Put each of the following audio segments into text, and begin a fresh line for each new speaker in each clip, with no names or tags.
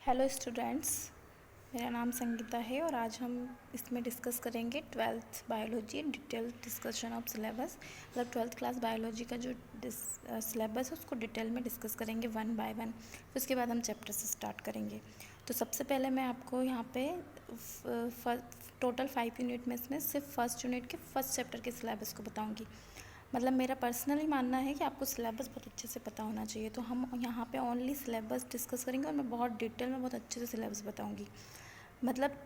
Hello students, मेरा नाम संगीता है और आज हम इसमें डिस्कस करेंगे twelfth biology detail discussion of syllabus. मतलब ट्वेल्थ क्लास बायोलॉजी का जो सिलेबस है उसको डिटेल में डिस्कस करेंगे वन बाय वन। फिर उसके बाद हम चैप्टर से स्टार्ट करेंगे। तो सबसे पहले मैं आपको यहाँ पे टोटल 5 यूनिट में इसमें सिर्फ फर्स्ट यूनिट के फर्स्ट चैप्टर के सिलेबस को बताऊँगी। मतलब मेरा पर्सनली मानना है कि आपको सिलेबस बहुत अच्छे से पता होना चाहिए। तो हम यहाँ पे ओनली सिलेबस डिस्कस करेंगे और मैं बहुत डिटेल में बहुत अच्छे से सिलेबस बताऊँगी। मतलब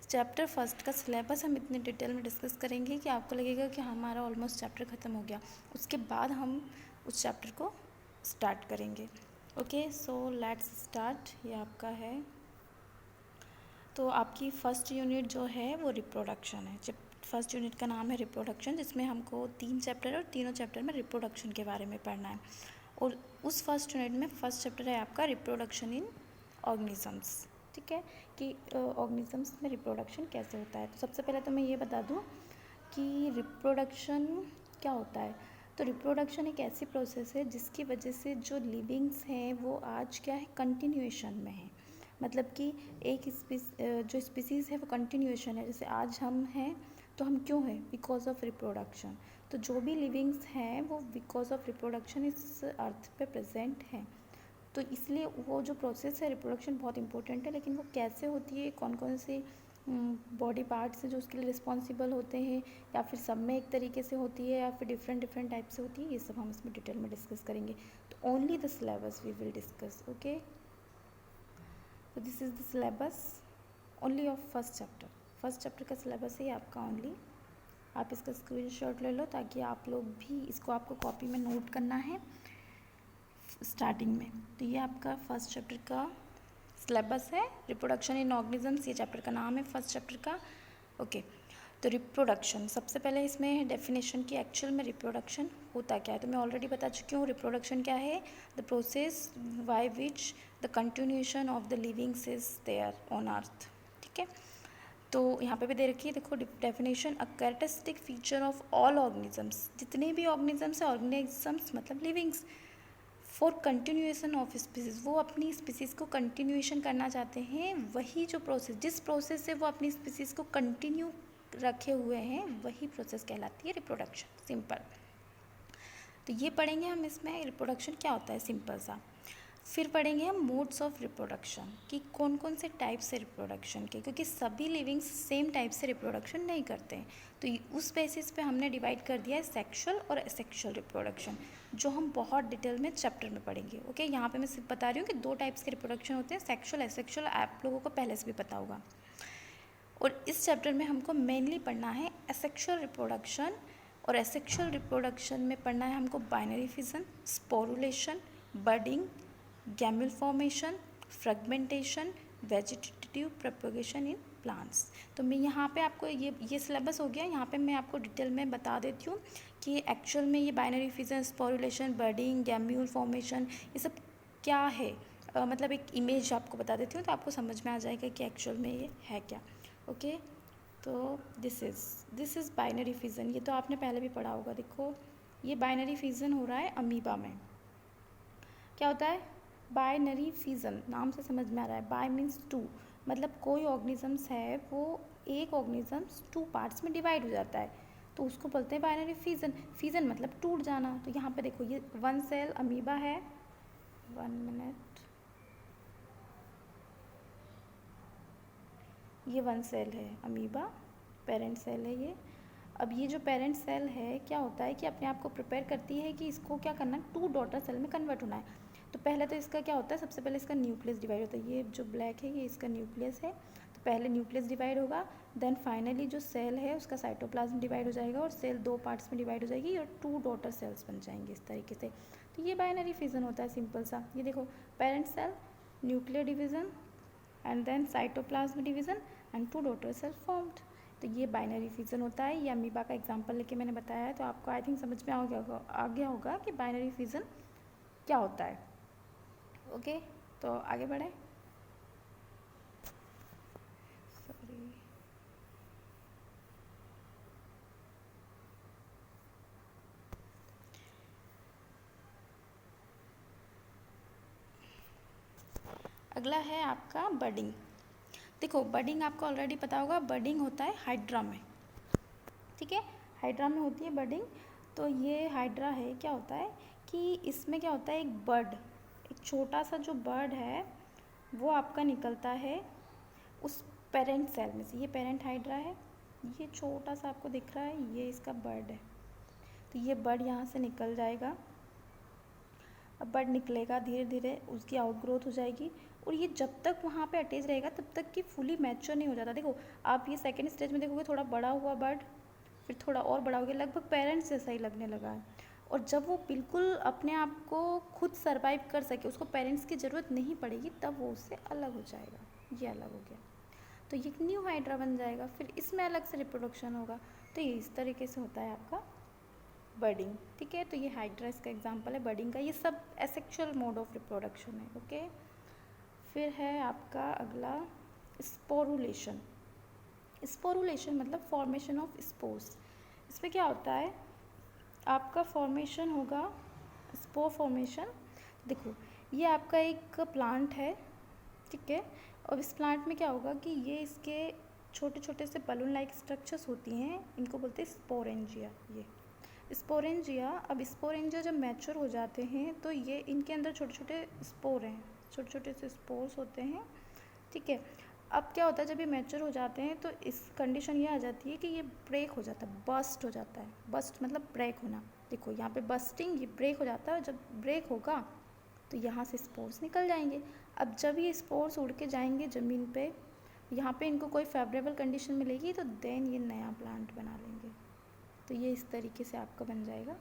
चैप्टर फर्स्ट का सिलेबस हम इतने डिटेल में डिस्कस करेंगे कि आपको लगेगा कि हमारा ऑलमोस्ट चैप्टर ख़त्म हो गया। उसके बाद हम उस चैप्टर को स्टार्ट करेंगे। Okay, so let's start. ये आपका है। तो आपकी फ़र्स्ट यूनिट जो है वो रिप्रोडक्शन है। जब फर्स्ट यूनिट का नाम है रिप्रोडक्शन, जिसमें हमको 3 चैप्टर है और तीनों चैप्टर में रिप्रोडक्शन के बारे में पढ़ना है। और उस फर्स्ट यूनिट में फर्स्ट चैप्टर है आपका रिप्रोडक्शन इन ऑर्गेनिजम्स। ठीक है, कि ऑर्गेनिजम्स में रिप्रोडक्शन कैसे होता है। तो सबसे पहले तो मैं ये बता दूँ कि रिप्रोडक्शन क्या होता है। तो रिप्रोडक्शन एक ऐसी प्रोसेस है जिसकी वजह से जो लिविंग्स हैं वो आज क्या है, कंटिन्यूएशन में है। मतलब कि एक जो स्पीसीज़ है वो कंटिन्यूएशन है। जैसे आज हम हैं तो हम क्यों हैं, बिकॉज ऑफ रिप्रोडक्शन। तो जो भी लिविंग्स हैं वो बिकॉज ऑफ रिप्रोडक्शन इस अर्थ पे प्रेजेंट हैं। तो इसलिए वो जो प्रोसेस है रिप्रोडक्शन बहुत इंपॉर्टेंट है। लेकिन वो कैसे होती है, कौन कौन से बॉडी पार्ट्स हैं जो उसके लिए रिस्पॉन्सिबल होते हैं, या फिर सब में एक तरीके से होती है या फिर डिफरेंट डिफरेंट टाइप से होती है, ये सब हम इसमें डिटेल में डिस्कस करेंगे। तो only the syllabus we will discuss. Okay, तो this is the syllabus only of first chapter. First chapter का सिलेबस है आपका ओनली। आप इसका स्क्रीनशॉट ले लो ताकि आप लोग भी इसको आपको कॉपी में नोट करना है स्टार्टिंग में। तो ये आपका फर्स्ट चैप्टर का सिलेबस है, रिप्रोडक्शन इन ऑर्गेनिजम्स, ये चैप्टर का नाम है फर्स्ट चैप्टर का। ओके, तो रिप्रोडक्शन सबसे पहले इसमें डेफिनेशन की एक्चुअल में रिप्रोडक्शन होता क्या है। तो मैं ऑलरेडी बता चुकी हूँ रिप्रोडक्शन क्या है। The process by which the continuation of the livings is there on earth. ठीक है, तो यहाँ पे भी दे रखी है, देखो definition, a characteristic feature of all organisms, जितने भी ऑर्गेनिजम्स है, ऑर्गेनिजम्स मतलब livings, for continuation of species, वो अपनी स्पीसीज़ को कंटिन्यूएशन करना चाहते हैं। वही जो प्रोसेस, जिस प्रोसेस से वो अपनी स्पीसीज़ को कंटिन्यू रखे हुए हैं, वही प्रोसेस कहलाती है रिप्रोडक्शन। सिंपल। तो ये पढ़ेंगे हम इसमें रिप्रोडक्शन क्या होता है, सिंपल सा। फिर पढ़ेंगे हम मोड्स ऑफ रिप्रोडक्शन, कि कौन कौन से टाइप से रिप्रोडक्शन के, क्योंकि सभी लिविंग्स सेम टाइप से रिप्रोडक्शन नहीं करते हैं। तो उस बेसिस पे हमने डिवाइड कर दिया है सेक्शुअल और एसेक्शुअल रिप्रोडक्शन, जो हम बहुत डिटेल में चैप्टर में पढ़ेंगे। ओके, यहाँ पे मैं सिर्फ बता रही हूँ कि 2 टाइप्स के रिप्रोडक्शन होते हैं, सेक्शुअल एसेक्शुअल, आप लोगों को पहले से भी पता होगा। और इस चैप्टर में हमको मेनली पढ़ना है एसेक्शुअल रिप्रोडक्शन। और एसेक्शुअल रिप्रोडक्शन में पढ़ना है हमको binary fission, sporulation, budding, gemmule formation, fragmentation, vegetative propagation in plants. तो मैं यहाँ पे आपको ये सिलेबस हो गया। यहाँ पे मैं आपको डिटेल में बता देती हूँ कि एक्चुअल में ये binary fission, sporulation, budding, gemmule formation, ये सब क्या है। मतलब एक इमेज आपको बता देती हूँ तो आपको समझ में आ जाएगा कि एक्चुअल में ये है क्या। ओके, तो दिस इज़ बाइनरी फिजन। ये तो आपने पहले भी पढ़ा होगा। देखो, ये बाइनरी फिजन हो रहा है अमीबा में। क्या होता है बाइनरी फिजन, नाम से समझ में आ रहा है। बाय मीन्स 2, मतलब कोई ऑर्गेनिजम्स है वो एक ऑर्गेनिजम्स 2 पार्ट्स में डिवाइड हो जाता है, तो उसको बोलते हैं बाइनरी फिजन। फिजन मतलब टूट जाना। तो यहाँ पे देखो, ये 1 सेल अमीबा है। 1 मिनट, ये 1 सेल है अमीबा, पेरेंट सेल है ये। अब ये जो पेरेंट सेल है क्या होता है कि अपने आप को प्रिपेयर करती है कि इसको क्या करना है, 2 डॉटर सेल में कन्वर्ट होना है। तो पहले तो इसका क्या होता है, सबसे पहले इसका न्यूक्लियस डिवाइड होता है। ये जो ब्लैक है ये इसका न्यूक्लियस है। तो पहले न्यूक्लियस डिवाइड होगा, देन फाइनली जो सेल है उसका साइटोप्लाज्म डिवाइड हो जाएगा और सेल 2 पार्ट्स में डिवाइड हो जाएगी और 2 डॉटर सेल्स बन जाएंगे इस तरीके से। तो ये बाइनरी फिजन होता है, सिंपल सा। ये देखो, parent cell, nuclear division, and then cytoplasm division and 2 daughter cell formed. तो ये बाइनरी फिजन होता है। ये अमीबा का एग्जांपल लेके मैंने बताया है, तो आपको आई थिंक समझ में आ गया होगा कि बाइनरी फिजन क्या होता है। ओके, तो आगे बढ़ें। सॉरी, अगला है आपका बडिंग। देखो बडिंग आपको ऑलरेडी पता होगा, बडिंग होता है हाइड्रा में, ठीक है, हाइड्रा में होती है बडिंग। तो ये हाइड्रा है, क्या होता है कि इसमें क्या होता है, एक बर्ड, एक छोटा सा जो बर्ड है वो आपका निकलता है उस पेरेंट सेल में से। ये पेरेंट हाइड्रा है, ये छोटा सा आपको दिख रहा है, ये इसका बर्ड है। तो ये बर्ड यहाँ से निकल जाएगा। अब बर्ड निकलेगा, धीरे धीरे उसकी आउटग्रोथ हो जाएगी, और ये जब तक वहाँ पे अटैच रहेगा तब तक कि फुली मैच्योर नहीं हो जाता। देखो आप ये सेकेंड स्टेज में देखोगे, थोड़ा बड़ा हुआ बर्ड, फिर थोड़ा और बड़ा हो गया, लगभग पेरेंट्स जैसा ही लगने लगा है। और जब वो बिल्कुल अपने आप को खुद सर्वाइव कर सके, उसको पेरेंट्स की ज़रूरत नहीं पड़ेगी, तब वो उससे अलग हो जाएगा। ये अलग हो गया तो ये न्यू हाइड्रा बन जाएगा, फिर इसमें अलग से रिप्रोडक्शन होगा। तो ये इस तरीके से होता है आपका बर्डिंग, ठीक है। तो ये हाइड्रा इसका एग्जांपल है बर्डिंग का। ये सब एसेक्सुअल मोड ऑफ रिप्रोडक्शन है, ओके। फिर है आपका अगला स्पोरुलेशन। स्पोरुलेशन मतलब फॉर्मेशन ऑफ स्पोर्स। इसमें क्या होता है, आपका फॉर्मेशन होगा स्पोर फॉर्मेशन। देखो ये आपका एक प्लांट है, ठीक है, और इस प्लांट में क्या होगा कि ये इसके छोटे छोटे से बलून लाइक स्ट्रक्चर्स होती हैं, इनको बोलते हैं स्पोरेंजिया। ये स्पोरेंजिया, अब स्पोरेंजिया जब मैच्योर हो जाते हैं तो ये इनके अंदर छोटे छोटे स्पोर हैं, छोटे छोटे से स्पोर्स होते हैं, ठीक है। अब क्या होता है, जब ये मैच्योर हो जाते हैं तो इस कंडीशन ये आ जाती है कि ये ब्रेक हो जाता है, बस्ट हो जाता है। बस्ट मतलब ब्रेक होना। देखो यहाँ पे बस्टिंग, ये ब्रेक हो जाता है, और जब ब्रेक होगा तो यहाँ से स्पोर्स निकल जाएंगे। अब जब ये स्पोर्स उड़ के जाएंगे ज़मीन पे, यहाँ पे इनको कोई फेवरेबल कंडीशन मिलेगी तो देन ये नया प्लांट बना लेंगे। तो ये इस तरीके से आपका बन जाएगा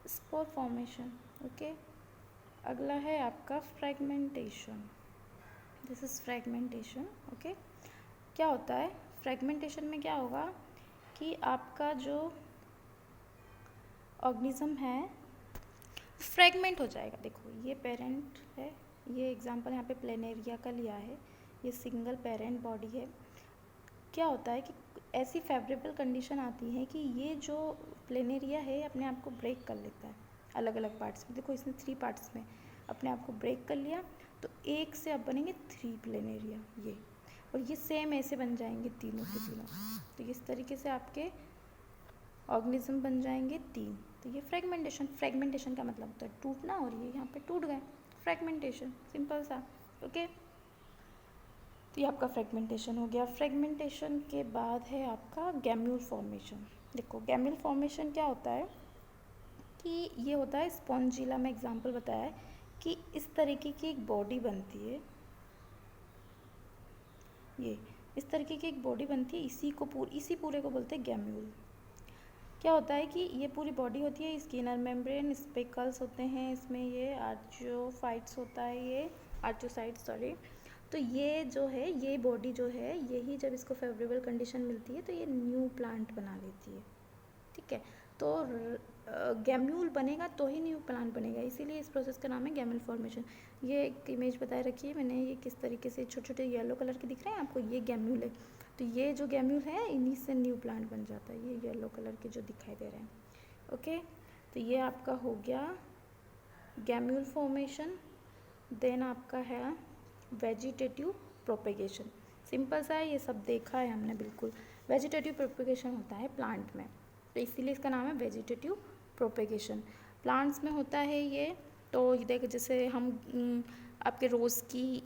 स्पोर फॉर्मेशन, ओके। अगला है आपका fragmentation. This is fragmentation, okay. क्या होता है फ्रेगमेंटेशन में, क्या होगा कि आपका जो ऑर्गेनिज्म है फ्रेगमेंट हो जाएगा। देखो ये पेरेंट है, ये एग्जांपल यहाँ पे प्लेनेरिया का लिया है, ये सिंगल पेरेंट बॉडी है। क्या होता है कि ऐसी फेवरेबल कंडीशन आती है कि ये जो प्लेनेरिया है अपने आप को ब्रेक कर लेता है अलग अलग पार्ट्स में। देखो इसने 3 पार्ट्स में अपने आप को ब्रेक कर लिया, तो एक से अब बनेंगे 3 प्लेनेरिया ये, और ये सेम ऐसे बन जाएंगे तीनों के तीनों। तो इस तरीके से आपके ऑर्गेनिज्म बन जाएंगे 3। तो ये फ्रेगमेंटेशन का मतलब होता है टूटना, और ये यहाँ पे टूट गए, फ्रेगमेंटेशन, सिंपल सा, ओके। तो ये आपका फ्रेगमेंटेशन हो गया। फ्रेगमेंटेशन के बाद है आपका गैम्यूल फॉर्मेशन। देखो गैम्यूल फॉर्मेशन क्या होता है कि ये होता है स्पॉन्जिला में एग्जांपल बताया है कि इस तरीके की एक बॉडी बनती है, ये इस तरीके की एक बॉडी बनती है, इसी पूरे को बोलते हैं गैम्यूल। क्या होता है कि ये पूरी बॉडी होती है, इसकी इनर मेम्ब्रेन स्पेकल्स होते हैं, इसमें ये आर्चोफाइट्स होता है, ये आर्चोसाइट्स सॉरी। तो ये जो है, ये बॉडी जो है, यही जब इसको फेवरेबल कंडीशन मिलती है तो ये न्यू प्लांट बना लेती है, ठीक है। तो गैम्यूल बनेगा तो ही न्यू प्लांट बनेगा, इसीलिए इस प्रोसेस का नाम है गैम्यूल फॉर्मेशन। ये एक इमेज बताए रखी है मैंने, ये किस तरीके से छोटे छोटे येलो कलर के दिख रहे हैं आपको, ये गैम्यूल है। तो ये जो गैम्यूल है इन्हीं से न्यू प्लांट बन जाता है, ये येलो कलर के जो दिखाई दे रहे हैं, ओके। तो ये आपका हो गया गैम्यूल फॉर्मेशन। देन आपका है वेजिटेटिव प्रोपेगेशन। सिंपल सा है, ये सब देखा है हमने बिल्कुल। वेजिटेटिव प्रोपेगेशन होता है प्लांट में, तो इसीलिए इसका नाम है वेजिटेटिव प्रोपेगेशन। प्लांट्स में होता है ये। तो देखो जैसे हम आपके रोज़ की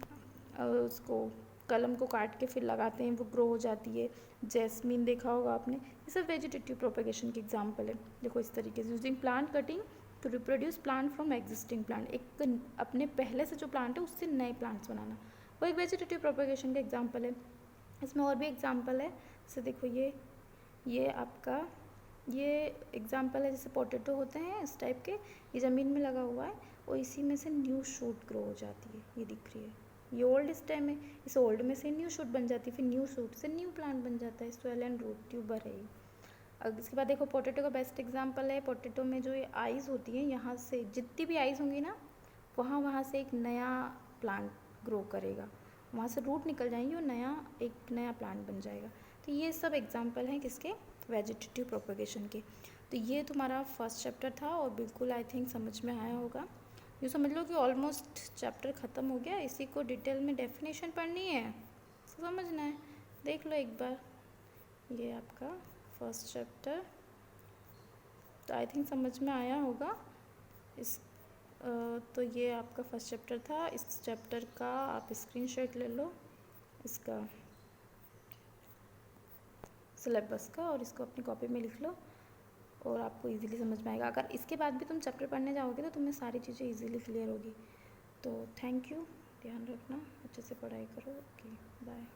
उसको कलम को काट के फिर लगाते हैं, वो ग्रो हो जाती है। जैस्मीन देखा होगा आपने, ये सब वेजिटेटिव प्रोपेगेशन की एग्जांपल है। देखो इस तरीके से using plant cutting to reproduce plant from existing plant, एक अपने पहले से जो प्लांट है उससे नए प्लांट्स बनाना, वो एक वेजिटेटिव प्रोपेगेशन का एग्जांपल है। इसमें और भी एग्जांपल है, जैसे देखो ये आपका ये एग्जांपल है, जैसे पोटैटो होते हैं इस टाइप के, ये ज़मीन में लगा हुआ है और इसी में से न्यू शूट ग्रो हो जाती है, ये दिख रही है, ये ओल्ड स्टेम है, इस ओल्ड में से न्यू शूट बन जाती है, फिर न्यू शूट से न्यू प्लांट बन जाता है, स्वेल एंड रूट ट्यूबर है। अब इसके बाद देखो पोटैटो का बेस्ट एग्जांपल है, पोटैटो में जो ये आइज़ होती हैं, यहाँ से जितनी भी आइज़ होंगी ना, वहाँ से एक नया प्लांट ग्रो करेगा, वहाँ से रूट निकल जाएंगी और एक नया प्लांट बन जाएगा। तो ये सब एग्जांपल हैं किसके, वेजिटेटिव प्रोपेगेशन के। तो ये तुम्हारा फर्स्ट चैप्टर था और बिल्कुल आई थिंक समझ में आया होगा। यूँ समझ लो कि ऑलमोस्ट चैप्टर ख़त्म हो गया। इसी को डिटेल में डेफिनेशन पढ़नी है, समझना है। देख लो एक बार, ये आपका फर्स्ट चैप्टर, तो आई थिंक समझ में आया होगा। इस तो ये आपका फर्स्ट चैप्टर था। इस चैप्टर का आप स्क्रीनशॉट ले लो, इसका सिलेबस का, और इसको अपनी कॉपी में लिख लो और आपको इजीली समझ में आएगा। अगर इसके बाद भी तुम चैप्टर पढ़ने जाओगे तो तुम्हें सारी चीज़ें इजीली क्लियर होगी। तो थैंक यू, ध्यान रखना, अच्छे से पढ़ाई करो। Okay, bye.